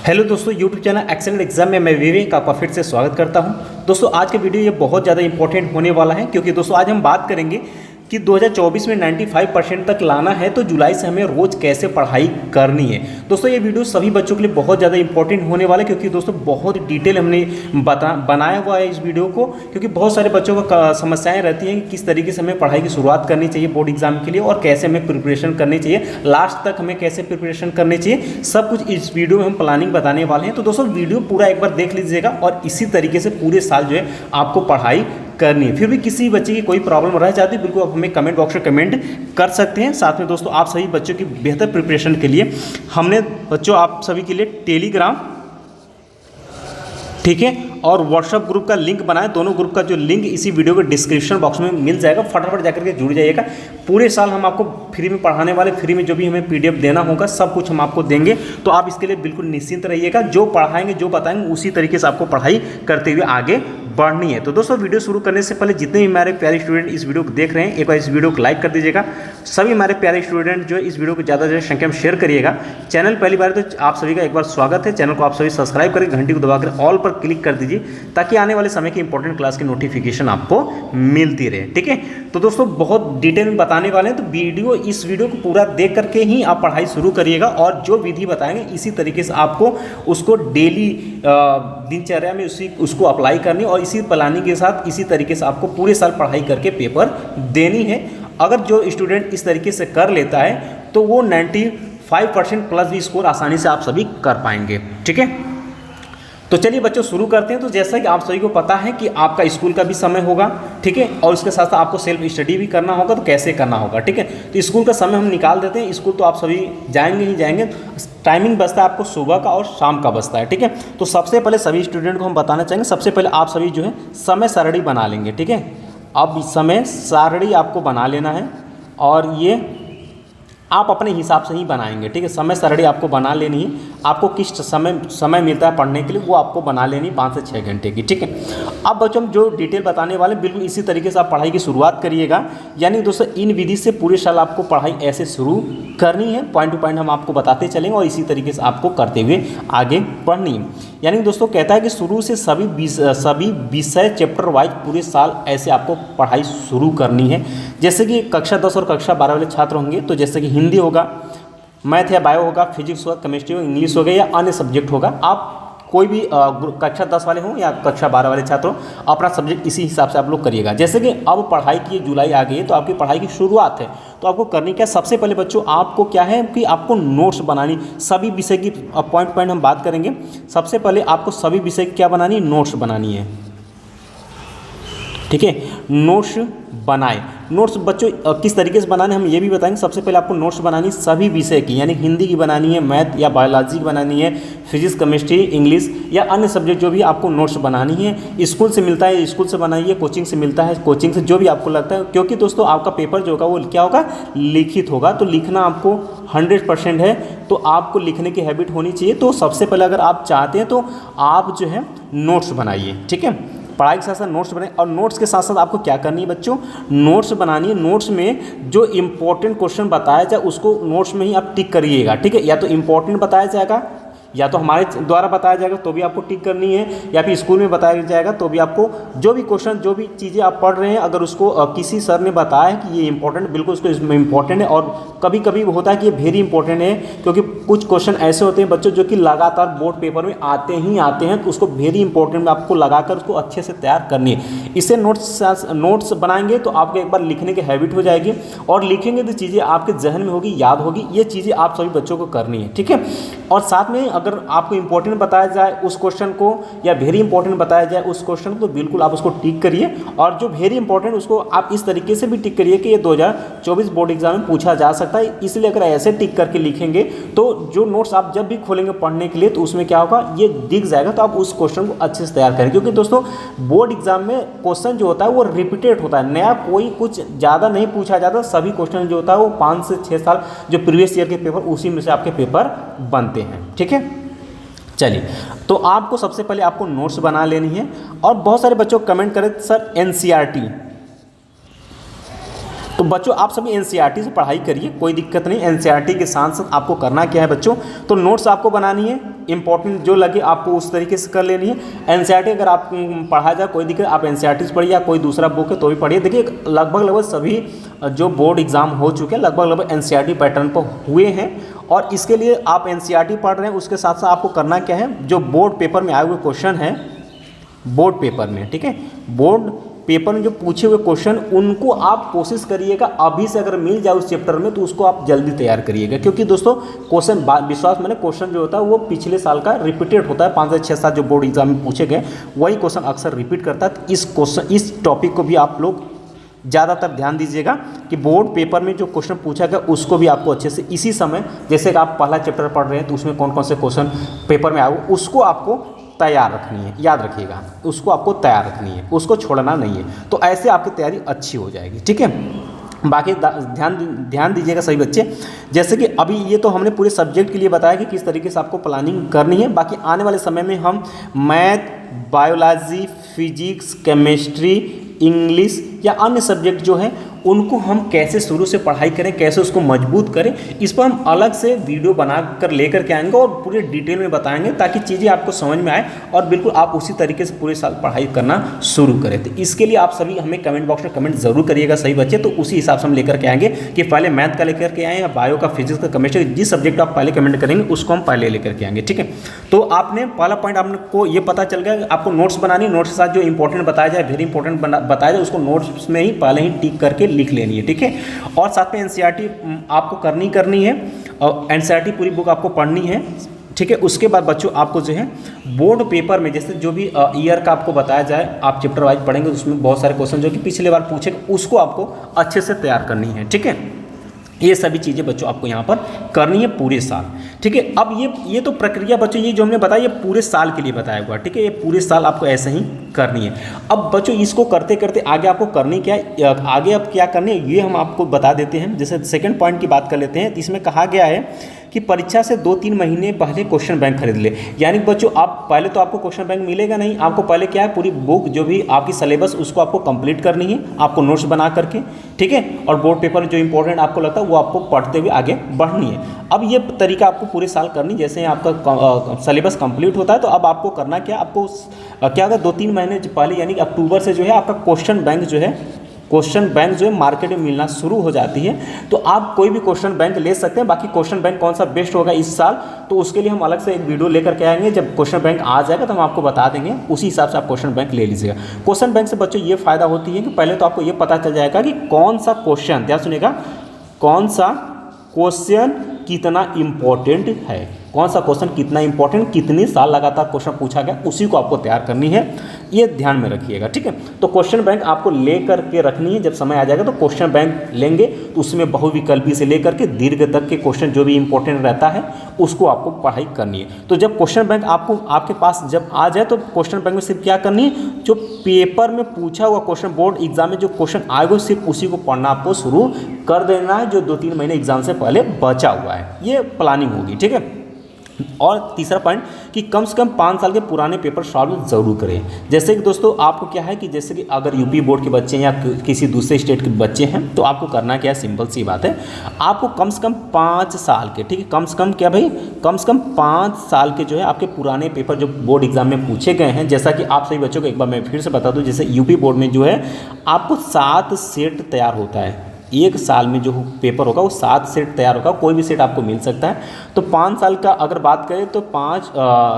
Hello दोस्तों, YouTube channel excellent exam में मैं विवेक आपका फिर से स्वागत करता हूं। दोस्तों आज का वीडियो ये बहुत ज़्यादा इंपॉर्टेंट होने वाला है क्योंकि दोस्तों आज हम बात करेंगे कि 2024 में 95% तक लाना है तो जुलाई से हमें रोज़ कैसे पढ़ाई करनी है। दोस्तों ये वीडियो सभी बच्चों के लिए बहुत ज़्यादा इंपॉर्टेंट होने वाला है क्योंकि दोस्तों बहुत डिटेल हमने बनाया हुआ है इस वीडियो को, क्योंकि बहुत सारे बच्चों को समस्याएं रहती हैं कि किस तरीके से हमें पढ़ाई की शुरुआत करनी चाहिए बोर्ड एग्जाम के लिए और कैसे हमें प्रिपरेशन करनी चाहिए, लास्ट तक हमें कैसे प्रिपरेशन करनी चाहिए, सब कुछ इस वीडियो में हम प्लानिंग बताने वाले हैं। तो दोस्तों वीडियो पूरा एक बार देख लीजिएगा और इसी तरीके से पूरे साल जो है आपको पढ़ाई करनी है। फिर भी किसी बच्चे की कोई प्रॉब्लम रह जाती है बिल्कुल आप हमें कमेंट बॉक्स में कमेंट कर सकते हैं। साथ में दोस्तों आप सभी बच्चों की बेहतर प्रिपरेशन के लिए हमने बच्चों आप सभी के लिए टेलीग्राम, ठीक है, और व्हाट्सएप ग्रुप का लिंक बनाए। दोनों ग्रुप का जो लिंक इसी वीडियो के डिस्क्रिप्शन बॉक्स में मिल जाएगा, फटाफट जाकर के जुड़ जाइएगा। पूरे साल हम आपको फ्री में पढ़ाने वाले, फ्री में जो भी हमें पीडीएफ देना होगा सब कुछ हम आपको देंगे, तो आप इसके लिए बिल्कुल निश्चिंत रहिएगा। जो पढ़ाएंगे जो बताएंगे उसी तरीके से आपको पढ़ाई करते हुए आगे बढ़नी है। तो दोस्तों वीडियो शुरू करने से पहले जितने भी हमारे प्यारे स्टूडेंट इस वीडियो को देख रहे हैं एक बार इस वीडियो को लाइक कर दीजिएगा। सभी हमारे प्यारे स्टूडेंट जो इस वीडियो को ज़्यादा से ज़्यादा संख्या में शेयर करिएगा। चैनल पहली बार तो आप सभी का एक बार स्वागत है। चैनल को आप सभी सब्सक्राइब करके घंटी को दबाकर ऑल पर क्लिक कर दीजिए ताकि आने वाले समय की इंपॉर्टेंट क्लास की नोटिफिकेशन आपको मिलती रहे, ठीक है। तो दोस्तों बहुत डिटेल में बताने वाले हैं, तो इस वीडियो को पूरा देख करके ही आप पढ़ाई शुरू करिएगा और जो विधि बताएंगे इसी तरीके से आपको उसको डेली दिनचर्या में उसको अप्लाई करनी और इसी प्लानिंग के साथ इसी तरीके से आपको पूरे साल पढ़ाई करके पेपर देनी है। अगर जो स्टूडेंट इस तरीके से कर लेता है तो वो 95% प्लस भी स्कोर आसानी से आप सभी कर पाएंगे, ठीक है। तो चलिए बच्चों शुरू करते हैं। तो जैसा कि आप सभी को पता है कि आपका स्कूल का भी समय होगा, ठीक है, और उसके साथ साथ आपको सेल्फ स्टडी भी करना होगा, तो कैसे करना होगा, ठीक है। तो स्कूल का समय हम निकाल देते हैं। स्कूल तो आप सभी जाएंगे ही जाएंगे, टाइमिंग बसता है आपको सुबह का और शाम का बसता है, ठीक है। तो सबसे पहले सभी स्टूडेंट को हम बताना चाहेंगे, सबसे पहले आप सभी जो है समय सारणी बना लेंगे, ठीक है। अब समय सारणी आपको बना लेना है और ये आप अपने हिसाब से ही बनाएंगे, ठीक है। समय सारणी आपको बना लेनी है, आपको किस समय मिलता है पढ़ने के लिए वो आपको बना लेनी 5 से 6 घंटे की, ठीक है। अब बच्चों हम जो डिटेल बताने वाले बिल्कुल इसी तरीके से आप पढ़ाई की शुरुआत करिएगा। यानी दोस्तों इन विधि से पूरे साल आपको पढ़ाई ऐसे शुरू करनी है, पॉइंट टू पॉइंट हम आपको बताते चलेंगे और इसी तरीके से आपको करते हुए आगे बढ़नी है। यानी दोस्तों कहता है कि शुरू से सभी विषय चैप्टर वाइज पूरे साल ऐसे आपको पढ़ाई शुरू करनी है। जैसे कि कक्षा 10 और कक्षा 12 वाले छात्र होंगे तो जैसे कि हिंदी होगा, मैथ या बायो होगा, फिजिक्स होगा, केमिस्ट्री होगा, इंग्लिश होगा या अन्य सब्जेक्ट होगा, आप कोई भी कक्षा 10 वाले हों या कक्षा 12 वाले छात्र हों, अपना सब्जेक्ट इसी हिसाब से आप लोग करिएगा। जैसे कि अब पढ़ाई की जुलाई आ गई है तो आपकी पढ़ाई की शुरुआत है, तो आपको करनी क्या, सबसे पहले बच्चों आपको क्या है कि आपको नोट्स बनानी, सभी विषय की पॉइंट हम बात करेंगे। सबसे पहले आपको सभी विषय की क्या बनानी है, नोट्स बनानी है, ठीक है। नोट्स बनाए, नोट्स बच्चों किस तरीके से बनाने हम ये भी बताएंगे। सबसे पहले आपको नोट्स बनानी सभी विषय की, यानी हिंदी की बनानी है, मैथ या बायोलॉजी की बनानी है, फिजिक्स, केमिस्ट्री, इंग्लिश या अन्य सब्जेक्ट जो भी आपको नोट्स बनानी है। स्कूल से मिलता है स्कूल से बनाइए, कोचिंग से मिलता है कोचिंग से, जो भी आपको लगता है, क्योंकि दोस्तों आपका पेपर जो होगा वो क्या होगा, लिखित होगा। तो लिखना आपको 100% है, तो आपको लिखने की हैबिट होनी चाहिए। तो सबसे पहले अगर आप चाहते हैं तो आप जो है नोट्स बनाइए, ठीक है। पढ़ाई के साथ साथ नोट्स बनाए और नोट्स के साथ साथ आपको क्या करनी है बच्चों, नोट्स बनानी है। नोट्स में जो इंपॉर्टेंट क्वेश्चन बताया जाए उसको नोट्स में ही आप टिक करिएगा, ठीक है। या तो इंपॉर्टेंट बताया जाएगा या तो हमारे द्वारा बताया जाएगा तो भी आपको टिक करनी है, या फिर स्कूल में बताया जाएगा तो भी आपको जो भी क्वेश्चन जो भी चीज़ें आप पढ़ रहे हैं अगर उसको किसी सर ने बताया है कि ये इंपॉर्टेंट, बिल्कुल उसको इसमें इंपॉर्टेंट है। और कभी कभी होता है कि ये वेरी इंपॉर्टेंट है, क्योंकि कुछ क्वेश्चन ऐसे होते हैं बच्चों जो कि लगातार बोर्ड पेपर में आते ही आते हैं, तो उसको वेरी इंपॉर्टेंट में आपको लगाकर उसको अच्छे से तैयार करनी है। इसे नोट्स बनाएंगे तो आपको एक बार लिखने की हैबिट हो जाएगी और लिखेंगे तो चीज़ें आपके जहन में होगी, याद होगी। ये चीज़ें आप सभी बच्चों को करनी है, ठीक है। और साथ में अगर आपको इंपॉर्टेंट बताया जाए उस क्वेश्चन को या वेरी इंपॉर्टेंट बताया जाए उस क्वेश्चन को, तो बिल्कुल आप उसको टिक करिए। और जो वेरी इंपॉर्टेंट उसको आप इस तरीके से भी टिक करिए कि ये 2024 बोर्ड एग्जाम में पूछा जा सकता है। इसलिए अगर ऐसे टिक करके लिखेंगे तो जो नोट्स आप जब भी खोलेंगे पढ़ने के लिए तो उसमें क्या होगा, ये दिख जाएगा, तो आप उस क्वेश्चन को अच्छे से तैयार करें। क्योंकि दोस्तों बोर्ड एग्जाम में क्वेश्चन जो होता है वो रिपीटेड होता है, नया कोई कुछ ज़्यादा नहीं पूछा जाता। सभी क्वेश्चन जो होता है वो 5 से 6 साल जो प्रीवियस ईयर के पेपर उसी में से आपके पेपर बनते हैं, ठीक है। चलिए तो आपको सबसे पहले आपको नोट्स बना लेनी है। और बहुत सारे बच्चों कमेंट करें सर एनसीईआरटी, तो बच्चों आप सभी एनसीईआरटी से पढ़ाई करिए, कोई दिक्कत नहीं। एनसीईआरटी के साथ साथ आपको करना क्या है बच्चों, तो नोट्स आपको बनानी है इंपॉर्टेंट जो लगे आपको उस तरीके से कर लेनी है। एनसीईआरटी अगर आप पढ़ा जाए कोई दिक्कत, आप एनसीईआरटी पढ़िए या कोई दूसरा बुक है तो भी पढ़िए। देखिए लगभग सभी जो बोर्ड एग्जाम हो चुके हैं लगभग एनसीईआरटी पैटर्न पर हुए हैं, और इसके लिए आप एनसीईआरटी पढ़ रहे हैं उसके साथ साथ आपको करना क्या है, जो बोर्ड पेपर में आए हुए क्वेश्चन हैं बोर्ड पेपर में, ठीक है, बोर्ड पेपर में जो पूछे हुए क्वेश्चन उनको आप कोशिश करिएगा अभी से अगर मिल जाए उस चैप्टर में तो उसको आप जल्दी तैयार करिएगा, क्योंकि दोस्तों क्वेश्चन विश्वास मैंने क्वेश्चन जो होता है वो पिछले साल का रिपीटेड होता है, 5 से 6 साल जो बोर्ड एग्जाम में पूछे गए वही क्वेश्चन अक्सर रिपीट करता है। तो इस टॉपिक को भी आप लोग ज़्यादातर ध्यान दीजिएगा कि बोर्ड पेपर में जो क्वेश्चन पूछा गया उसको भी आपको अच्छे से इसी समय, जैसे कि आप पहला चैप्टर पढ़ रहे हैं तो उसमें कौन कौन से क्वेश्चन पेपर में आए उसको आपको तैयार रखनी है, याद रखिएगा उसको आपको तैयार रखनी है, उसको छोड़ना नहीं है। तो ऐसे आपकी तैयारी अच्छी हो जाएगी, ठीक है। बाकी ध्यान दीजिएगा सभी बच्चे, जैसे कि अभी ये तो हमने पूरे सब्जेक्ट के लिए बताया कि किस तरीके से आपको प्लानिंग करनी है। बाकी आने वाले समय में हम math, biology, physics, chemistry, English या अन्य सब्जेक्ट जो है उनको हम कैसे शुरू से पढ़ाई करें, कैसे उसको मजबूत करें, इस पर हम अलग से वीडियो बना कर लेकर के आएंगे और पूरे डिटेल में बताएंगे ताकि चीज़ें आपको समझ में आए और बिल्कुल आप उसी तरीके से पूरे साल पढ़ाई करना शुरू करें। तो इसके लिए आप सभी हमें कमेंट बॉक्स में कमेंट जरूर करिएगा सही बच्चे, तो उसी हिसाब से हम लेकर के आएंगे कि पहले मैथ का लेकर के आएँ या बायो का, फिजिक्स का, केमिस्ट्री, जिस सब्जेक्ट आप पहले कमेंट करेंगे उसको हम पहले लेकर के आएंगे, ठीक है। तो आपने पहला पॉइंट आपको ये पता चल गया आपको नोट्स बनानी, नोट्स के साथ जो इंपॉर्टेंट बताया जाए, वेरी इंपॉर्टेंट बताया जाए, उसको नोट्स में ही पहले ही टिक करके लिख लेनी है, ठीक है। और साथ में एनसीईआरटी आपको करनी है और एनसीईआरटी पूरी बुक आपको पढ़नी है, ठीक है। उसके बाद बच्चों आपको जो है बोर्ड पेपर में जैसे जो भी ईयर का आपको बताया जाए आप चैप्टर वाइज पढ़ेंगे, उसमें बहुत सारे क्वेश्चन जो कि पिछले बार पूछे उसको आपको अच्छे से तैयार करनी है, ठीक है। ये सभी चीज़ें बच्चों आपको यहाँ पर करनी है पूरे साल, ठीक है। अब ये तो प्रक्रिया बच्चों ये जो हमने बताया ये पूरे साल के लिए बताया हुआ, ठीक है, ये पूरे साल आपको ऐसे ही करनी है। अब बच्चों इसको करते करते आगे आपको करनी क्या है, आगे अब क्या करनी है ये हम आपको बता देते हैं। जैसे सेकंड पॉइंट की बात कर लेते हैं, इसमें कहा गया है कि परीक्षा से 2-3 महीने पहले क्वेश्चन बैंक खरीद ले। यानी बच्चों आप पहले तो आपको क्वेश्चन बैंक मिलेगा नहीं, आपको पहले क्या है पूरी बुक जो भी आपकी सिलेबस उसको आपको कंप्लीट करनी है, आपको नोट्स बना करके, ठीक है। और बोर्ड पेपर जो इंपॉर्टेंट आपको लगता है वो आपको पढ़ते हुए आगे बढ़नी है। अब ये तरीका आपको पूरे साल करनी, जैसे आपका सिलेबस कंप्लीट होता है तो अब आपको करना क्या, आपको क्या अगर 2-3 महीने पहले यानी कि अक्टूबर से जो है आपका क्वेश्चन बैंक जो है मार्केट में मिलना शुरू हो जाती है। तो आप कोई भी क्वेश्चन बैंक ले सकते हैं। बाकी क्वेश्चन बैंक कौन सा बेस्ट होगा इस साल तो उसके लिए हम अलग से एक वीडियो लेकर के आएंगे। जब क्वेश्चन बैंक आ जाएगा तो हम आपको बता देंगे, उसी हिसाब से आप क्वेश्चन बैंक ले लीजिएगा। क्वेश्चन बैंक से बच्चों ये फायदा होती है कि पहले तो आपको ये पता चल जाएगा कि कौन सा क्वेश्चन, ध्यान सुनिएगा, कौन सा क्वेश्चन कितना इंपॉर्टेंट है, कौन सा क्वेश्चन कितना इंपॉर्टेंट, कितने साल लगातार क्वेश्चन पूछा गया, उसी को आपको तैयार करनी है, ये ध्यान में रखिएगा, ठीक है। तो क्वेश्चन बैंक आपको ले करके रखनी है, जब समय आ जाएगा तो क्वेश्चन बैंक लेंगे तो उसमें बहुविकल्पी से लेकर के दीर्घ तक के क्वेश्चन जो भी इंपॉर्टेंट रहता है उसको आपको पढ़ाई करनी है। तो जब क्वेश्चन बैंक आपके पास जब आ जाए तो क्वेश्चन बैंक में सिर्फ क्या करनी है, जो पेपर में पूछा हुआ क्वेश्चन, बोर्ड एग्जाम में जो क्वेश्चन आएगा सिर्फ उसी को पढ़ना आपको शुरू कर देना है, जो 2-3 महीने एग्जाम से पहले बचा हुआ है, ये प्लानिंग होगी, ठीक है। और तीसरा पॉइंट कि कम से कम 5 साल के पुराने पेपर सॉल्व जरूर करें। जैसे कि दोस्तों आपको क्या है कि जैसे कि अगर यूपी बोर्ड के बच्चे हैं या किसी दूसरे स्टेट के बच्चे हैं तो आपको करना क्या है, सिंपल सी बात है, आपको कम से कम 5 साल के, ठीक है, कम से कम क्या भाई, कम से कम 5 साल के जो है आपके पुराने पेपर जो बोर्ड एग्जाम में पूछे गए हैं। जैसा कि आप सभी बच्चों को एक बार मैं फिर से बता दूँ, जैसे यूपी बोर्ड में जो है आपको 7 सेट तैयार होता है, एक साल में जो पेपर होगा वो 7 सेट तैयार होगा, कोई भी सेट आपको मिल सकता है। तो 5 साल का अगर बात करें तो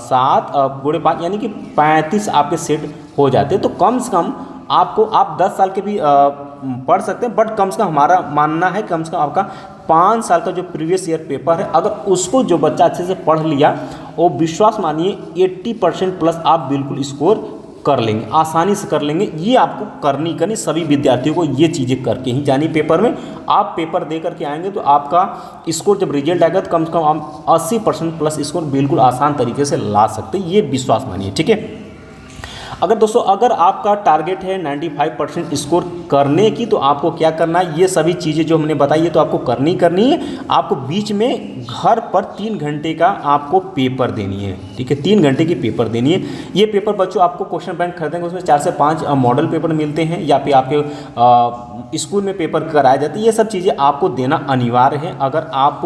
7 गुणे 5 यानी कि 35 आपके सेट हो जाते हैं। तो कम से कम आप 10 साल के भी पढ़ सकते हैं, बट कम से कम हमारा मानना है कम से कम आपका 5 साल का जो प्रीवियस ईयर पेपर है अगर उसको जो बच्चा अच्छे से पढ़ लिया वो विश्वास मानिए 80% प्लस आप बिल्कुल स्कोर कर लेंगे, आसानी से कर लेंगे। ये आपको करनी सभी विद्यार्थियों को ये चीज़ें करके ही जानी पेपर में। आप पेपर दे करके आएंगे तो आपका स्कोर जब रिजल्ट आएगा तो कम से कम आप 80% प्लस स्कोर बिल्कुल आसान तरीके से ला सकते हैं, ये विश्वास मानिए, ठीक है। अगर दोस्तों अगर आपका टारगेट है 95% स्कोर करने की तो आपको क्या करना है, ये सभी चीज़ें जो हमने बताई है तो आपको करनी है। आपको बीच में घर पर 3 घंटे का आपको पेपर देनी है, ठीक है, 3 घंटे की पेपर देनी है। ये पेपर बच्चों आपको क्वेश्चन बैंक खरीदेंगे उसमें 4 से 5 मॉडल पेपर मिलते हैं या फिर आपके स्कूल में पेपर कराए जाते हैं। ये सब चीज़ें आपको देना अनिवार्य है अगर आप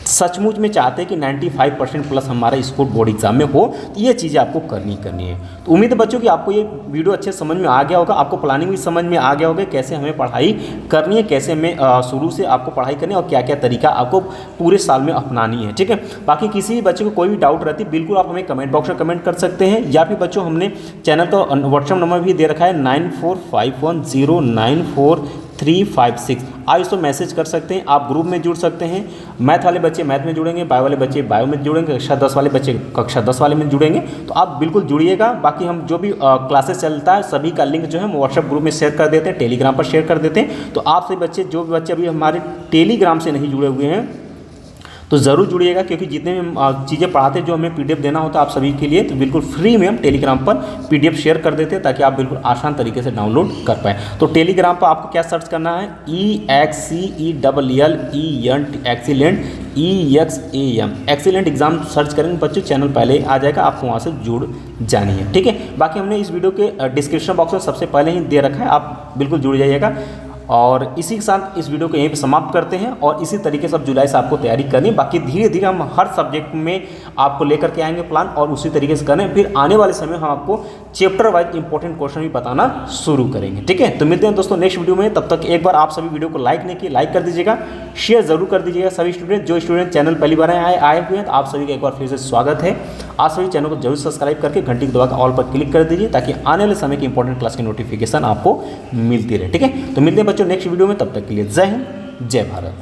सचमुच में चाहते हैं कि 95% प्लस हमारा स्कोर बोर्ड एग्जाम में हो, तो ये चीज़ें आपको करनी है। तो उम्मीद है बच्चों कि आपको ये वीडियो अच्छे समझ में आ गया होगा, आपको प्लानिंग भी समझ में आ गया होगा, कैसे हमें पढ़ाई करनी है, कैसे हमें शुरू से आपको पढ़ाई करनी है और क्या क्या तरीका आपको पूरे साल में अपनानी है। ठीक है, बाकी किसी भी बच्चे को कोई भी डाउट रहती है बिल्कुल आप हमें कमेंट बॉक्स में कमेंट कर सकते हैं, या फिर बच्चों हमने चैनल का व्हाट्सएप नंबर भी दे रखा है 9451094356। आप इसको मैसेज कर सकते हैं, आप ग्रुप में जुड़ सकते हैं। मैथ वाले बच्चे मैथ में जुड़ेंगे, बायो वाले बच्चे बायो में जुड़ेंगे, कक्षा 10 वाले बच्चे कक्षा 10 वाले में जुड़ेंगे। तो आप बिल्कुल जुड़िएगा। बाकी हम जो भी क्लासेस चलता है सभी का लिंक जो है हम व्हाट्सएप ग्रुप में शेयर कर देते हैं, टेलीग्राम पर शेयर कर देते हैं। तो आप सभी बच्चे जो भी बच्चे अभी हमारे टेलीग्राम से नहीं जुड़े हुए हैं तो ज़रूर जुड़िएगा, क्योंकि जितने भी चीज़ें पढ़ाते हैं जो हमें पीडीएफ देना होता है आप सभी के लिए, तो बिल्कुल फ्री में हम टेलीग्राम पर पीडीएफ शेयर कर देते हैं ताकि आप बिल्कुल आसान तरीके से डाउनलोड कर पाएँ। तो टेलीग्राम पर आपको क्या सर्च करना है, एक्सीलेंट एग्जाम सर्च करेंगे बच्चों, चैनल पहले आ जाएगा, आपको वहाँ से जुड़ जानी है। ठीक है, बाकी हमने इस वीडियो के डिस्क्रिप्शन बॉक्स में सबसे पहले ही दे रखा है, आप बिल्कुल जुड़ जाइएगा। और इसी के साथ इस वीडियो को यहीं पे समाप्त करते हैं, और इसी तरीके से अब जुलाई से आपको तैयारी करनी है। बाकी धीरे धीरे हम हर सब्जेक्ट में आपको लेकर के आएंगे प्लान, और उसी तरीके से करें। फिर आने वाले समय हम आपको चैप्टर वाइज इंपॉर्टेंट क्वेश्चन भी बताना शुरू करेंगे। ठीक है, तो मिलते हैं दोस्तों नेक्स्ट वीडियो में। तब तक एक बार आप सभी वीडियो को लाइक नहीं किए, लाइक कर दीजिएगा, शेयर जरूर कर दीजिएगा। सभी स्टूडेंट जो स्टूडेंट चैनल पहली बार आए हुए हैं तो आप सभी का एक बार फिर से स्वागत है। आप सभी चैनल को जरूर सब्सक्राइब करके घंटी को दबाकर ऑल पर क्लिक कर दीजिए, ताकि आने वाले समय की इंपॉर्टेंट क्लास की नोटिफिकेशन आपको मिलती रहे। ठीक है, तो मिलते हैं बच्चों नेक्स्ट वीडियो में, तब तक के लिए जय हिंद, जय भारत।